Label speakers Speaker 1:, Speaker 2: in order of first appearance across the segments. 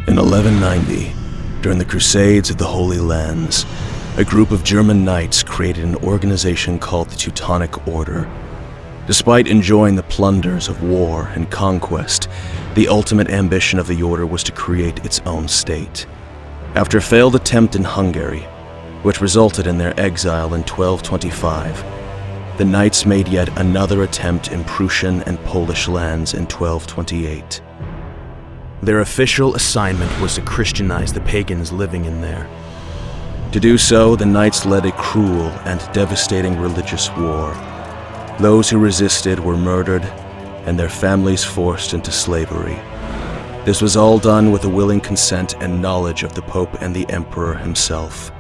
Speaker 1: In 1190, during the Crusades of the Holy Lands, a group of German knights created an organization called the Teutonic Order. Despite enjoying the plunders of war and conquest, the ultimate ambition of the order was to create its own state. After a failed attempt in Hungary, which resulted in their exile in 1225, the knights made yet another attempt in Prussian and Polish lands in 1228. Their official assignment was to Christianize the pagans living in there. To do so, the knights led a cruel and devastating religious war. Those who resisted were murdered, and their families forced into slavery. This was all done with the willing consent and knowledge of the Pope and the Emperor himself.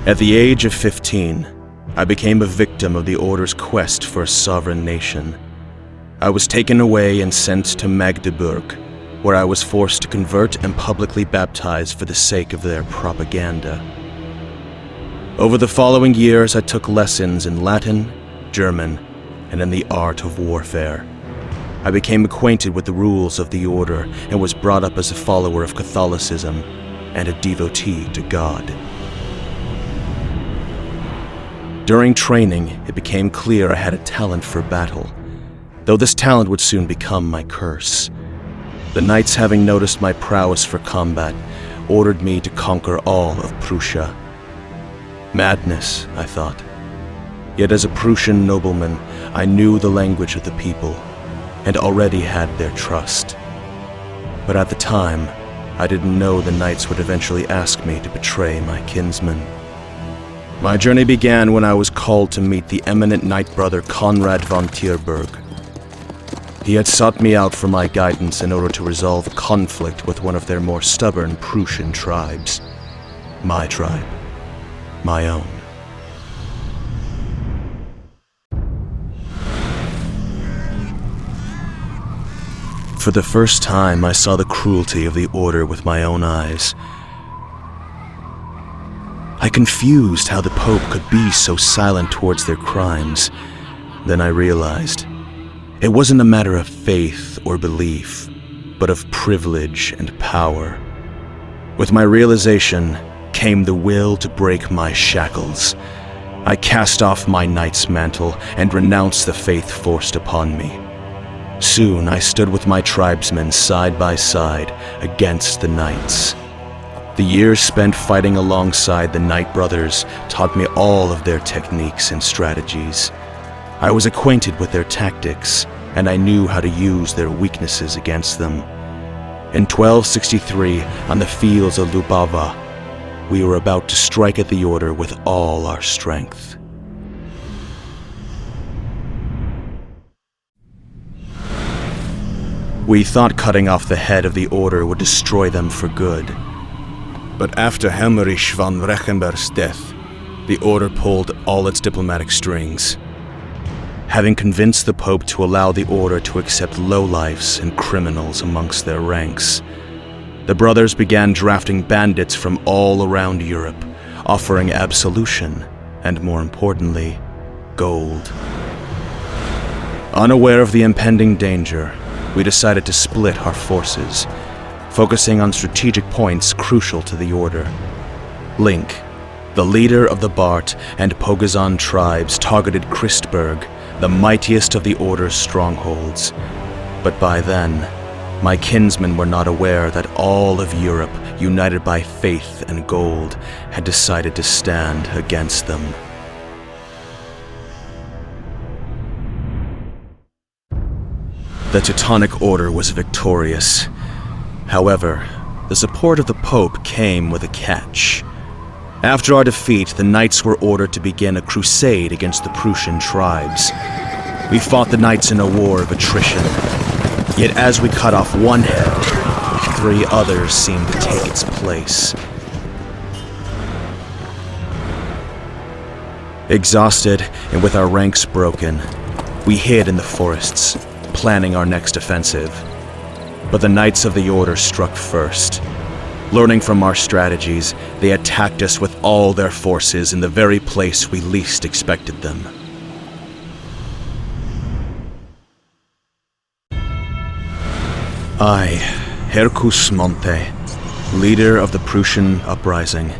Speaker 1: At the age of 15, I became a victim of the Order's quest for a sovereign nation. I was taken away and sent to Magdeburg, where I was forced to convert and publicly baptize for the sake of their propaganda. Over the following years, I took lessons in Latin, German, and in the art of warfare. I became acquainted with the rules of the Order and was brought up as a follower of Catholicism and a devotee to God. During training, it became clear I had a talent for battle, though this talent would soon become my curse. The knights, having noticed my prowess for combat, ordered me to conquer all of Prussia. Madness, I thought. Yet as a Prussian nobleman, I knew the language of the people, and already had their trust. But at the time, I didn't know the knights would eventually ask me to betray my kinsmen. My journey began when I was called to meet the eminent knight brother Conrad von Tierberg. He had sought me out for my guidance in order to resolve a conflict with one of their more stubborn Prussian tribes. My tribe. My own. For the first time, I saw the cruelty of the Order with my own eyes. I confused how the Pope could be so silent towards their crimes. Then I realized it wasn't a matter of faith or belief, but of privilege and power. With my realization came the will to break my shackles. I cast off my knight's mantle and renounced the faith forced upon me. Soon I stood with my tribesmen side by side against the knights. The years spent fighting alongside the Knight Brothers taught me all of their techniques and strategies. I was acquainted with their tactics, and I knew how to use their weaknesses against them. In 1263, on the fields of Lubava, we were about to strike at the Order with all our strength. We thought cutting off the head of the Order would destroy them for good. But after Helmerich von Rechenberg's death, the Order pulled all its diplomatic strings. Having convinced the Pope to allow the Order to accept lowlifes and criminals amongst their ranks, the brothers began drafting bandits from all around Europe, offering absolution, and more importantly, gold. Unaware of the impending danger, we decided to split our forces, focusing on strategic points crucial to the Order. Link, the leader of the Bart and Pogazan tribes, targeted Christburg, the mightiest of the Order's strongholds. But by then, my kinsmen were not aware that all of Europe, united by faith and gold, had decided to stand against them. The Teutonic Order was victorious. However, the support of the Pope came with a catch. After our defeat, the knights were ordered to begin a crusade against the Prussian tribes. We fought the knights in a war of attrition. Yet as we cut off one head, 3 others seemed to take its place. Exhausted and with our ranks broken, we hid in the forests, planning our next offensive. But the Knights of the Order struck first. Learning from our strategies, they attacked us with all their forces in the very place we least expected them. I Hercus Monte, leader of the Prussian uprising,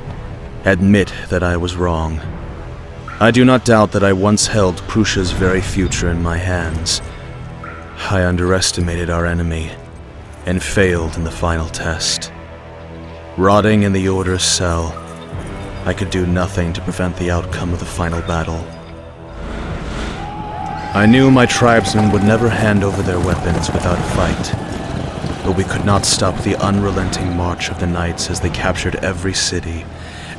Speaker 1: admit that I was wrong. I do not doubt that I once held Prussia's very future in my hands. I underestimated our enemy and failed in the final test. Rotting in the Order's cell, I could do nothing to prevent the outcome of the final battle. I knew my tribesmen would never hand over their weapons without a fight, but we could not stop the unrelenting march of the knights as they captured every city,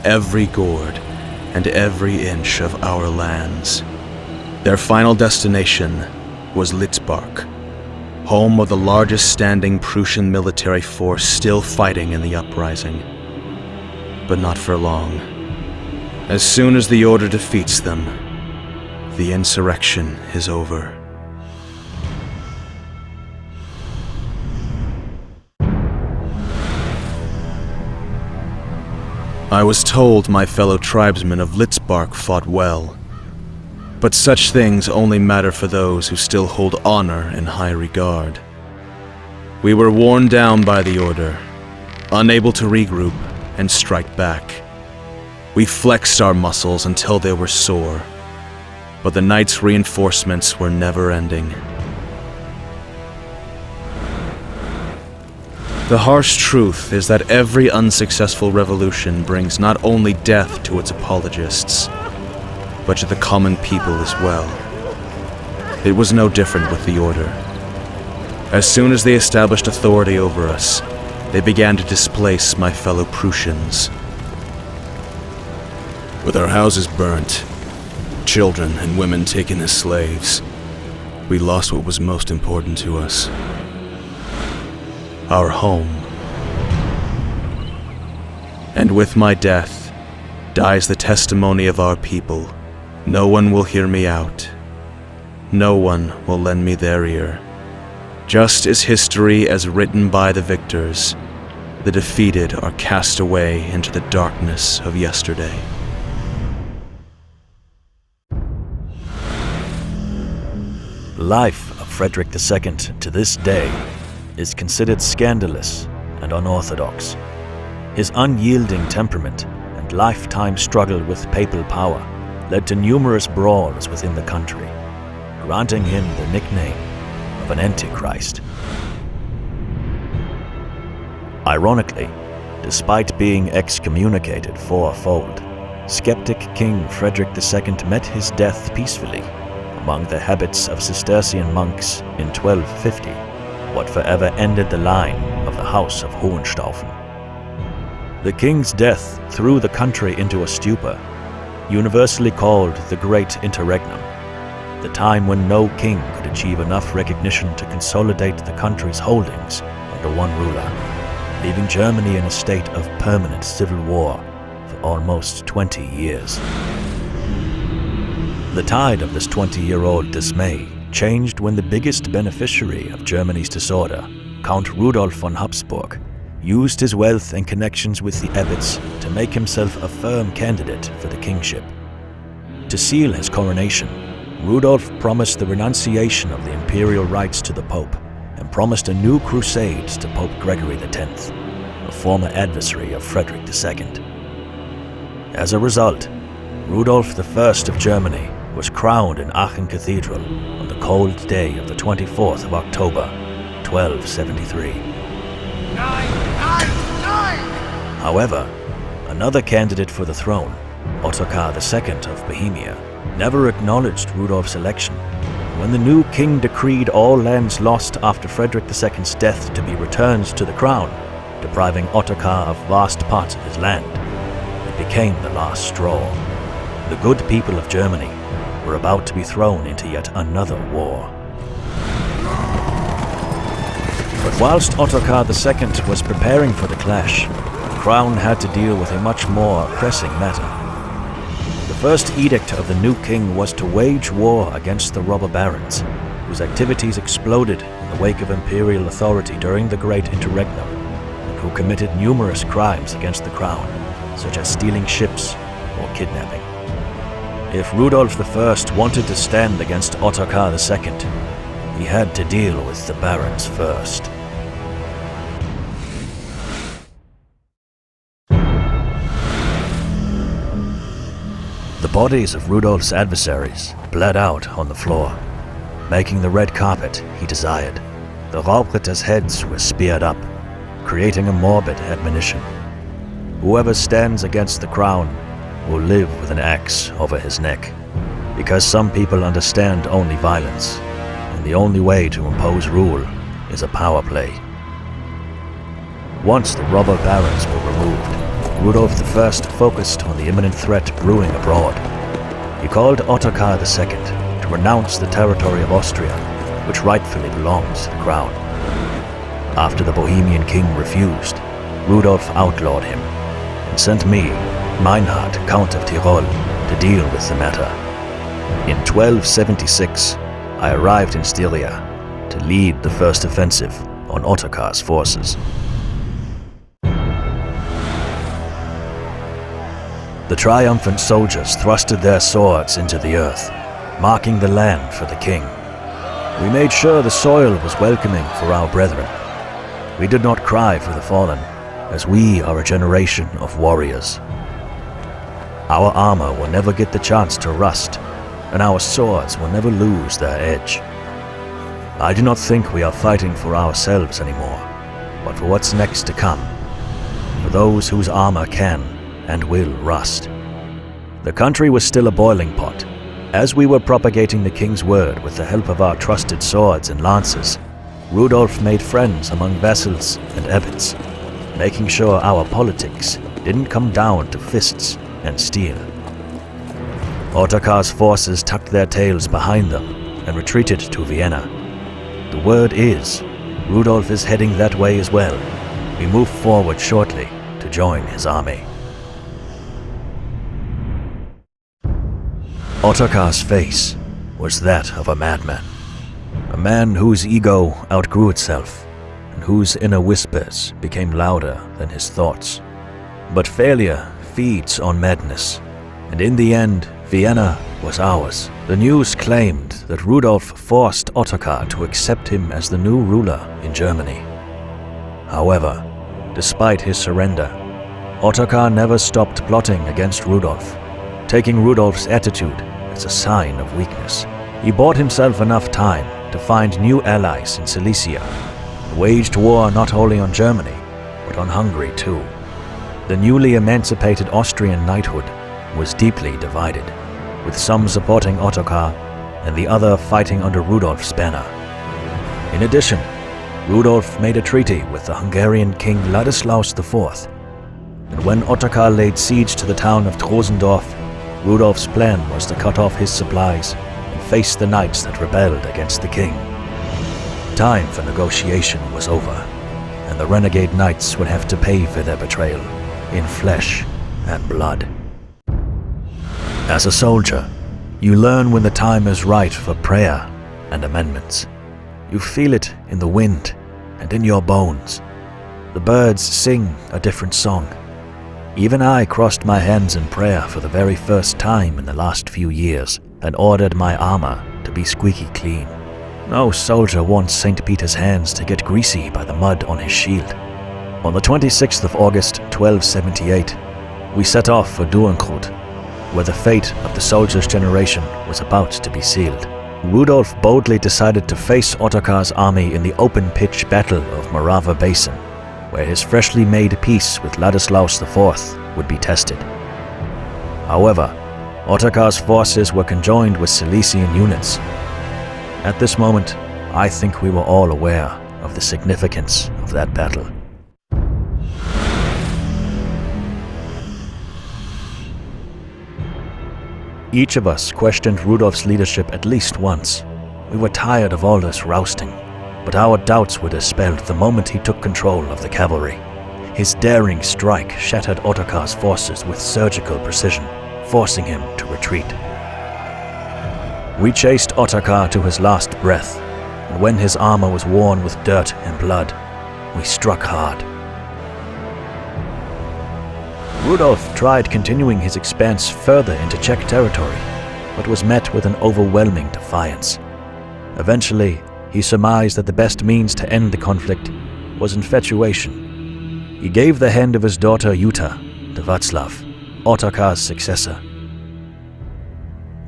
Speaker 1: every gourd, and every inch of our lands. Their final destination was Litzbark, home of the largest standing Prussian military force still fighting in the uprising. But not for long. As soon as the Order defeats them, the insurrection is over. I was told my fellow tribesmen of Litzbark fought well, but such things only matter for those who still hold honor in high regard. We were worn down by the Order, unable to regroup and strike back. We flexed our muscles until they were sore, but the Knights' reinforcements were never ending. The harsh truth is that every unsuccessful revolution brings not only death to its apologists, but to the common people as well. It was no different with the Order. As soon as they established authority over us, they began to displace my fellow Prussians. With our houses burnt, children and women taken as slaves, we lost what was most important to us. Our home. And with my death dies the testimony of our people. No one will hear me out. No one will lend me their ear. Just as history as written by the victors, the defeated are cast away into the darkness of yesterday.
Speaker 2: The life of Frederick II to this day is considered scandalous and unorthodox. His unyielding temperament and lifetime struggle with papal power led to numerous brawls within the country, granting him the nickname of an Antichrist. Ironically, despite being excommunicated fourfold, skeptic King Frederick II met his death peacefully among the habits of Cistercian monks in 1250, what forever ended the line of the House of Hohenstaufen. The king's death threw the country into a stupor, universally called the Great Interregnum, the time when no king could achieve enough recognition to consolidate the country's holdings under one ruler, leaving Germany in a state of permanent civil war for almost 20 years. The tide of this 20-year-old dismay changed when the biggest beneficiary of Germany's disorder, Count Rudolf von Habsburg, used his wealth and connections with the abbots to make himself a firm candidate for the kingship. To seal his coronation, Rudolf promised the renunciation of the imperial rights to the Pope and promised a new crusade to Pope Gregory X, a former adversary of Frederick II. As a result, Rudolf I of Germany was crowned in Aachen Cathedral on the cold day of the 24th of October, 1273. However, another candidate for the throne, Ottokar II of Bohemia, never acknowledged Rudolf's election. When the new king decreed all lands lost after Frederick II's death to be returned to the crown, depriving Ottokar of vast parts of his land, it became the last straw. The good people of Germany were about to be thrown into yet another war. But whilst Ottokar II was preparing for the clash, the crown had to deal with a much more pressing matter. The first edict of the new king was to wage war against the robber barons, whose activities exploded in the wake of imperial authority during the Great Interregnum, and who committed numerous crimes against the crown, such as stealing ships or kidnapping. If Rudolf I wanted to stand against Ottokar II, he had to deal with the barons first. bodies of Rudolf's adversaries bled out on the floor, making the red carpet he desired. The Raubritters' heads were speared up, creating a morbid admonition. Whoever stands against the crown will live with an axe over his neck, because some people understand only violence, and the only way to impose rule is a power play. Once the robber barons were removed, Rudolf I focused on the imminent threat brewing abroad. He called Ottokar II to renounce the territory of Austria, which rightfully belongs to the crown. After the Bohemian king refused, Rudolf outlawed him and sent me, Meinhard, Count of Tyrol, to deal with the matter. In 1276, I arrived in Styria to lead the first offensive on Ottokar's forces. The triumphant soldiers thrusted their swords into the earth, marking the land for the king. We made sure the soil was welcoming for our brethren. We did not cry for the fallen, as we are a generation of warriors. Our armor will never get the chance to rust, and our swords will never lose their edge. I do not think we are fighting for ourselves anymore, but for what's next to come, for those whose armor can and will rust. The country was still a boiling pot. As we were propagating the king's word with the help of our trusted swords and lances, Rudolf made friends among vassals and abbots, making sure our politics didn't come down to fists and steel. Ottokar's forces tucked their tails behind them and retreated to Vienna. The word is, Rudolf is heading that way as well. We move forward shortly to join his army. Ottokar's face was that of a madman, a man whose ego outgrew itself and whose inner whispers became louder than his thoughts. But failure feeds on madness, and in the end, Vienna was ours. The news claimed that Rudolf forced Ottokar to accept him as the new ruler in Germany. However, despite his surrender, Ottokar never stopped plotting against Rudolf, taking Rudolf's attitude as a sign of weakness. He bought himself enough time to find new allies in Silesia, and waged war not only on Germany, but on Hungary too. The newly emancipated Austrian knighthood was deeply divided, with some supporting Ottokar and the other fighting under Rudolf's banner. In addition, Rudolf made a treaty with the Hungarian king Ladislaus IV, and when Ottokar laid siege to the town of Trosendorf, Rudolf's plan was to cut off his supplies and face the knights that rebelled against the king. Time for negotiation was over, and the renegade knights would have to pay for their betrayal in flesh and blood. As a soldier, you learn when the time is right for prayer and amendments. You feel it in the wind and in your bones. The birds sing a different song. Even I crossed my hands in prayer for the very first time in the last few years and ordered my armor to be squeaky clean. No soldier wants St. Peter's hands to get greasy by the mud on his shield. On the 26th of August, 1278, we set off for Durenkrut, where the fate of the soldier's generation was about to be sealed. Rudolf boldly decided to face Ottokar's army in the open-pitch battle of Morava Basin, where his freshly made peace with Ladislaus IV would be tested. However, Ottokar's forces were conjoined with Silesian units. At this moment, I think we were all aware of the significance of that battle. Each of us questioned Rudolf's leadership at least once. We were tired of all this rousting, but our doubts were dispelled the moment he took control of the cavalry. His daring strike shattered Ottokar's forces with surgical precision, forcing him to retreat. We chased Ottokar to his last breath, and when his armor was worn with dirt and blood, we struck hard. Rudolf tried continuing his expanse further into Czech territory, but was met with an overwhelming defiance. Eventually, he surmised that the best means to end the conflict was infatuation. He gave the hand of his daughter Jutta to Václav, Ottokar's successor.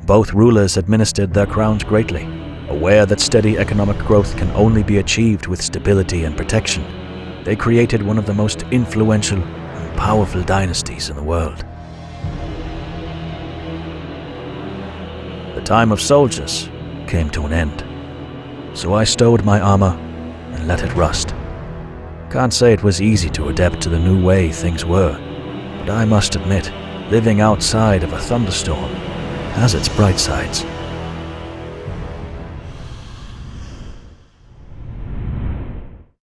Speaker 2: both rulers administered their crowns greatly, aware that steady economic growth can only be achieved with stability and protection. They created one of the most influential and powerful dynasties in the world. The time of soldiers came to an end, so I stowed my armor and let it rust. Can't say it was easy to adapt to the new way things were, but I must admit, living outside of a thunderstorm has its bright sides.